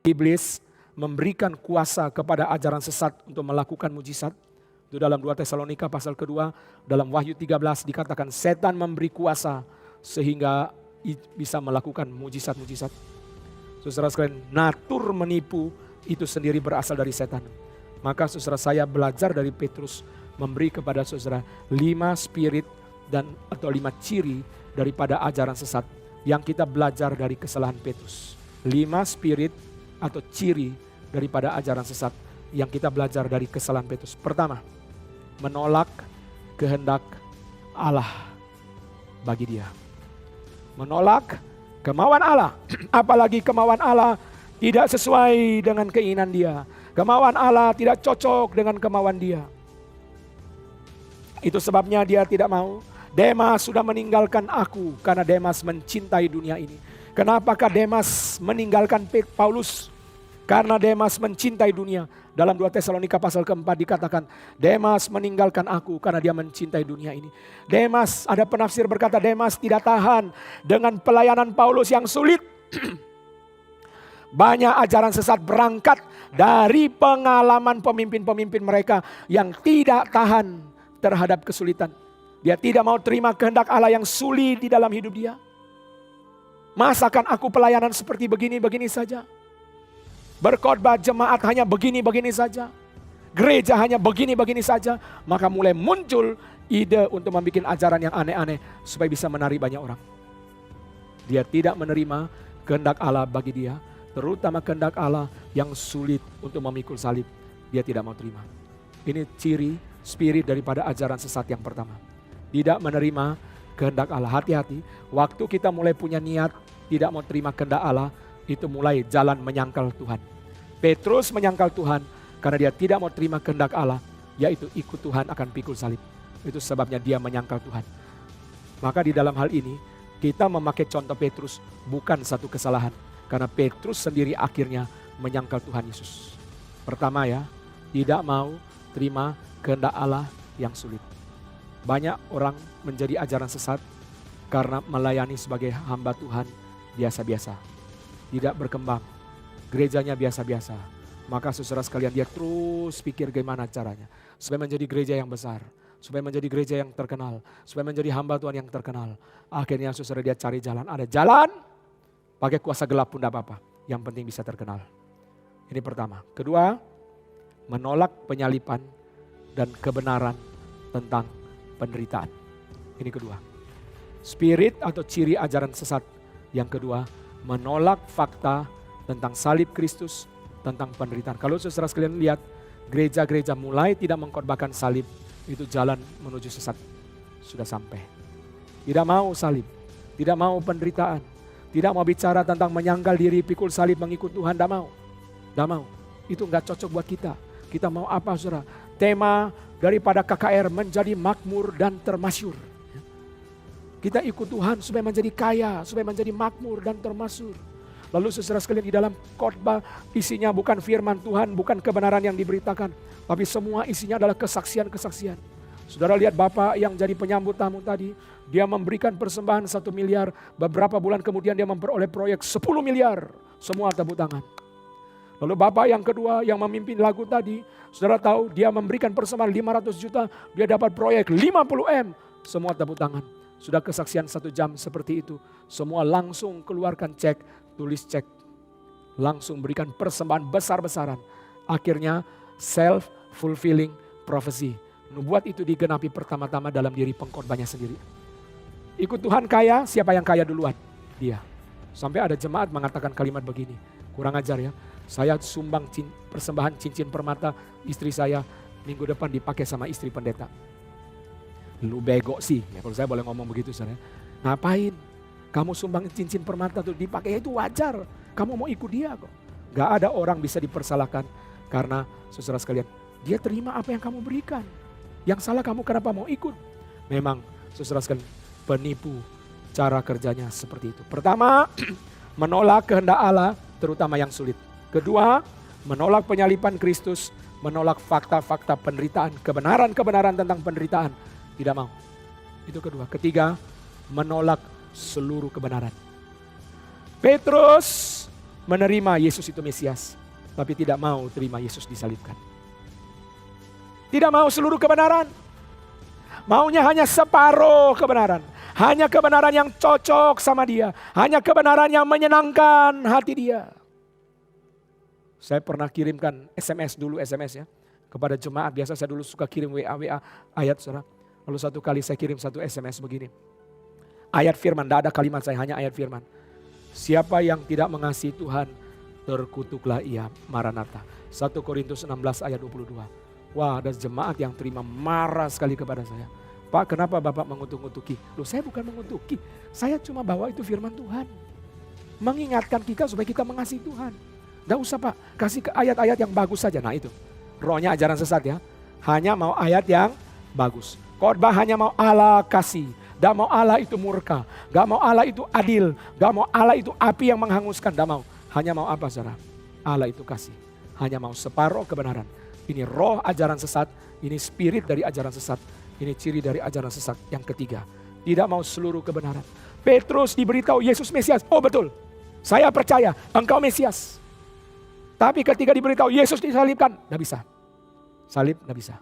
Iblis memberikan kuasa kepada ajaran sesat untuk melakukan mujizat. Itu dalam 2 Tesalonika pasal kedua, dalam Wahyu 13 dikatakan setan memberi kuasa sehingga bisa melakukan mujizat-mujizat. Saudara sekalian, natur menipu itu sendiri berasal dari setan. Maka saudara saya belajar dari Petrus memberi kepada saudara 5 spirit atau 5 ciri daripada ajaran sesat yang kita belajar dari kesalahan Petrus. 5 spirit atau ciri daripada ajaran sesat yang kita belajar dari kesalahan Petrus. Pertama, menolak kehendak Allah bagi dia. Menolak kemauan Allah, apalagi kemauan Allah tidak sesuai dengan keinginan dia. Kemauan Allah tidak cocok dengan kemauan dia. Itu sebabnya dia tidak mau. Demas sudah meninggalkan aku karena Demas mencintai dunia ini. Kenapakah Demas meninggalkan Paulus? Karena Demas mencintai dunia. Dalam 2 Tesalonika pasal keempat dikatakan, Demas meninggalkan aku karena dia mencintai dunia ini. Demas, ada penafsir berkata Demas tidak tahan dengan pelayanan Paulus yang sulit. Banyak ajaran sesat berangkat dari pengalaman pemimpin-pemimpin mereka yang tidak tahan terhadap kesulitan. Dia tidak mau terima kehendak Allah yang sulit di dalam hidup dia. Masakan aku pelayanan seperti begini-begini saja? Berkhotbah jemaat hanya begini-begini saja? Gereja hanya begini-begini saja? Maka mulai muncul ide untuk membuat ajaran yang aneh-aneh supaya bisa menarik banyak orang. Dia tidak menerima kehendak Allah bagi dia, terutama kehendak Allah yang sulit untuk memikul salib. Dia tidak mau terima. Ini ciri spirit daripada ajaran sesat yang pertama. Tidak menerima kehendak Allah. Hati-hati, waktu kita mulai punya niat tidak mau terima kehendak Allah, itu mulai jalan menyangkal Tuhan. Petrus menyangkal Tuhan karena dia tidak mau terima kehendak Allah, yaitu ikut Tuhan akan pikul salib. Itu sebabnya dia menyangkal Tuhan. Maka di dalam hal ini kita memakai contoh Petrus bukan satu kesalahan. Karena Petrus sendiri akhirnya menyangkal Tuhan Yesus. Pertama ya, tidak mau terima kehendak Allah yang sulit. Banyak orang menjadi ajaran sesat karena melayani sebagai hamba Tuhan biasa-biasa. Tidak berkembang, gerejanya biasa-biasa. Maka saudara sekalian dia terus pikir bagaimana caranya. Supaya menjadi gereja yang besar, supaya menjadi gereja yang terkenal, supaya menjadi hamba Tuhan yang terkenal. Akhirnya saudara dia cari jalan, ada jalan, pakai kuasa gelap pun tidak apa-apa. Yang penting bisa terkenal. Ini pertama. Kedua, menolak penyalipan dan kebenaran tentang penderitaan. Ini kedua. Spirit atau ciri ajaran sesat. Yang kedua, menolak fakta tentang salib Kristus, tentang penderitaan. Kalau saudara sekalian lihat, gereja-gereja mulai tidak mengkorbankan salib, itu jalan menuju sesat. Sudah sampai. Tidak mau salib, tidak mau penderitaan. Tidak mau bicara tentang menyangkal diri, pikul salib, mengikut Tuhan, tidak mau. Tidak mau. Itu enggak cocok buat kita. Kita mau apa saudara? Tema daripada KKR menjadi makmur dan termasyur. Kita ikut Tuhan supaya menjadi kaya, supaya menjadi makmur dan termasyur. Lalu saudara sekalian di dalam khotbah isinya bukan firman Tuhan, bukan kebenaran yang diberitakan. Tapi semua isinya adalah kesaksian-kesaksian. Saudara lihat Bapak yang jadi penyambut tamu tadi, dia memberikan persembahan 1 miliar, beberapa bulan kemudian dia memperoleh proyek 10 miliar. Semua tepuk tangan. Lalu Bapak yang kedua yang memimpin lagu tadi, saudara tahu dia memberikan persembahan 500 juta, dia dapat proyek 50M. Semua tepuk tangan. Sudah kesaksian 1 jam seperti itu. Semua langsung keluarkan cek, tulis cek. Langsung berikan persembahan besar-besaran. Akhirnya self-fulfilling prophecy. Nubuat itu digenapi pertama-tama dalam diri pengkhotbahnya sendiri. Ikut Tuhan kaya, siapa yang kaya duluan? Dia. Sampai ada jemaat mengatakan kalimat begini. Kurang ajar ya. Saya sumbang persembahan cincin permata istri saya minggu depan dipakai sama istri pendeta. Lu bego sih, ya kalau saya boleh ngomong begitu saudara. Ngapain? Kamu sumbang cincin permata tuh dipakai, itu wajar. Kamu mau ikut dia kok. Gak ada orang bisa dipersalahkan karena saudara sekalian, dia terima apa yang kamu berikan. Yang salah kamu kenapa mau ikut? Memang saudara sekalian, penipu cara kerjanya seperti itu. Pertama, menolak kehendak Allah terutama yang sulit. Kedua, menolak penyalipan Kristus, menolak fakta-fakta penderitaan, kebenaran-kebenaran tentang penderitaan. Tidak mau. Itu kedua. Ketiga, menolak seluruh kebenaran. Petrus menerima Yesus itu Mesias, tapi tidak mau terima Yesus disalibkan. Tidak mau seluruh kebenaran. Maunya hanya separuh kebenaran. Hanya kebenaran yang cocok sama dia. Hanya kebenaran yang menyenangkan hati dia. Saya pernah kirimkan SMS dulu, SMS ya. Kepada jemaat, biasa saya dulu suka kirim WA ayat saudara. Lalu satu kali saya kirim satu SMS begini. Ayat firman, tidak ada kalimat saya, hanya ayat firman. Siapa yang tidak mengasihi Tuhan, terkutuklah ia, Maranatha. 1 Korintus 16 ayat 22. Wah, ada jemaat yang terima marah sekali kepada saya. Pak, kenapa Bapak mengutuk-ngutuki? Loh, saya bukan mengutuki. Saya cuma bawa itu firman Tuhan. Mengingatkan kita supaya kita mengasihi Tuhan. Tidak usah Pak, kasih ke ayat-ayat yang bagus saja. Nah itu, rohnya ajaran sesat ya. Hanya mau ayat yang bagus. Khotbah hanya mau Allah kasih. Gak mau Allah itu murka. Gak mau Allah itu adil. Gak mau Allah itu api yang menghanguskan. Gak mau. Hanya mau apa saudara? Allah itu kasih. Hanya mau separuh kebenaran. Ini roh ajaran sesat. Ini spirit dari ajaran sesat. Ini ciri dari ajaran sesat yang ketiga. Tidak mau seluruh kebenaran. Petrus diberitahu Yesus Mesias. Oh betul. Saya percaya engkau Mesias. Tapi ketika diberitahu Yesus disalibkan. Tidak bisa. Salib tidak bisa.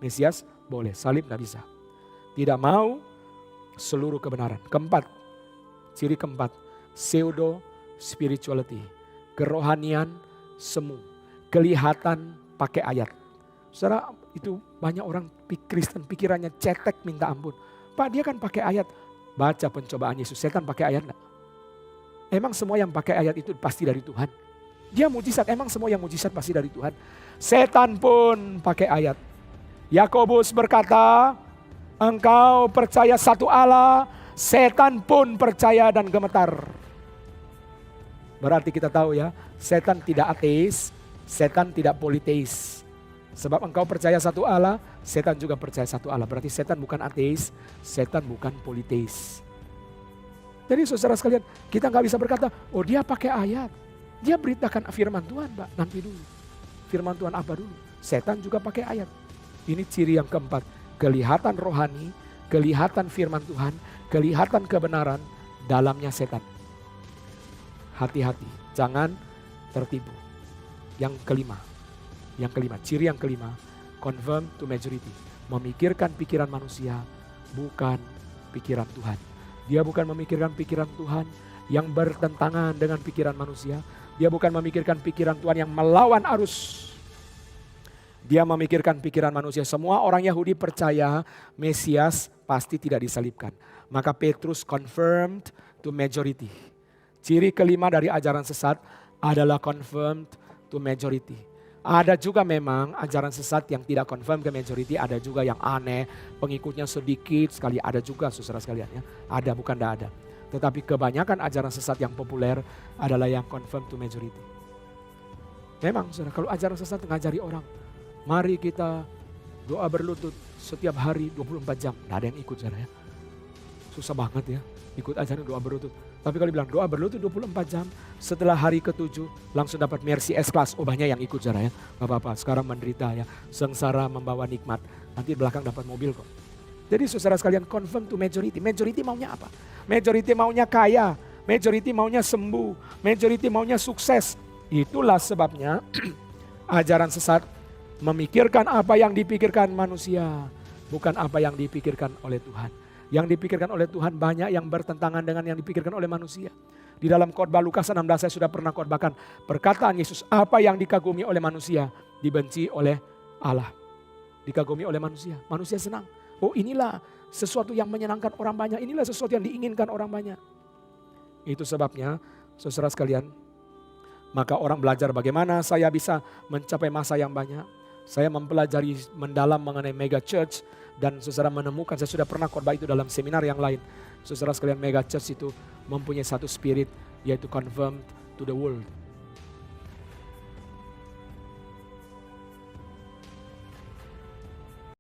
Mesias boleh. Salib tidak bisa. Tidak mau seluruh kebenaran. Keempat, ciri keempat, pseudo spirituality, kerohanian semu, kelihatan pakai ayat. Saudara, itu banyak orang Kristen pikirannya cetek minta ampun. Pak, dia kan pakai ayat. Baca pencobaan Yesus, setan pakai ayat enggak? Emang semua yang pakai ayat itu pasti dari Tuhan? Dia mujizat, emang semua yang mujizat pasti dari Tuhan? Setan pun pakai ayat. Yakobus berkata, engkau percaya satu Allah, setan pun percaya dan gemetar. Berarti kita tahu ya, setan tidak ateis, setan tidak politeis. Sebab engkau percaya satu Allah, setan juga percaya satu Allah. Berarti setan bukan ateis, setan bukan politeis. Jadi saudara sekalian, kita nggak bisa berkata, oh dia pakai ayat. Dia beritakan firman Tuhan, Pak, nanti dulu. Firman Tuhan apa dulu? Setan juga pakai ayat. Ini ciri yang keempat. Kelihatan rohani, kelihatan firman Tuhan, kelihatan kebenaran, dalamnya setan. Hati-hati, jangan tertipu. Yang kelima, ciri yang kelima, conform to majority. Memikirkan pikiran manusia, bukan pikiran Tuhan. Dia bukan memikirkan pikiran Tuhan yang bertentangan dengan pikiran manusia. Dia bukan memikirkan pikiran Tuhan yang melawan arus. Dia memikirkan pikiran manusia. Semua orang Yahudi percaya Mesias pasti tidak disalibkan. Maka Petrus confirmed to majority. Ciri kelima dari ajaran sesat adalah confirmed to majority. Ada juga memang ajaran sesat yang tidak confirm ke majority. Ada juga yang aneh, pengikutnya sedikit sekali. Ada juga saudara sekalian ya. Ada, bukan tidak ada. Tetapi kebanyakan ajaran sesat yang populer adalah yang confirm to majority. Memang saudara, kalau ajaran sesat mengajari orang, mari kita doa berlutut setiap hari 24 jam. Tidak ada yang ikut saudara ya. Susah banget ya ikut ajaran doa berlutut. Tapi kalau bilang doa berlutut 24 jam, setelah hari ke-7 langsung dapat mercy S-Class. Oh banyak yang ikut saudara ya. Gak apa-apa, sekarang menderita ya. Sengsara membawa nikmat. Nanti belakang dapat mobil kok. Jadi saudara sekalian, confirm to majority. Majority maunya apa? Majority maunya kaya. Majority maunya sembuh. Majority maunya sukses. Itulah sebabnya ajaran sesat memikirkan apa yang dipikirkan manusia, bukan apa yang dipikirkan oleh Tuhan. Yang dipikirkan oleh Tuhan banyak yang bertentangan dengan yang dipikirkan oleh manusia. Di dalam khotbah Lukas 16 saya sudah pernah khotbahkan perkataan Yesus, apa yang dikagumi oleh manusia dibenci oleh Allah. Dikagumi oleh manusia, manusia senang. Oh inilah sesuatu yang menyenangkan orang banyak, inilah sesuatu yang diinginkan orang banyak. Itu sebabnya saudara sekalian, maka orang belajar bagaimana saya bisa mencapai masa yang banyak. Saya mempelajari mendalam mengenai mega church dan saudara menemukan, saya sudah pernah khotbah itu dalam seminar yang lain. Saudara sekalian, mega church itu mempunyai satu spirit, yaitu conformed to the world.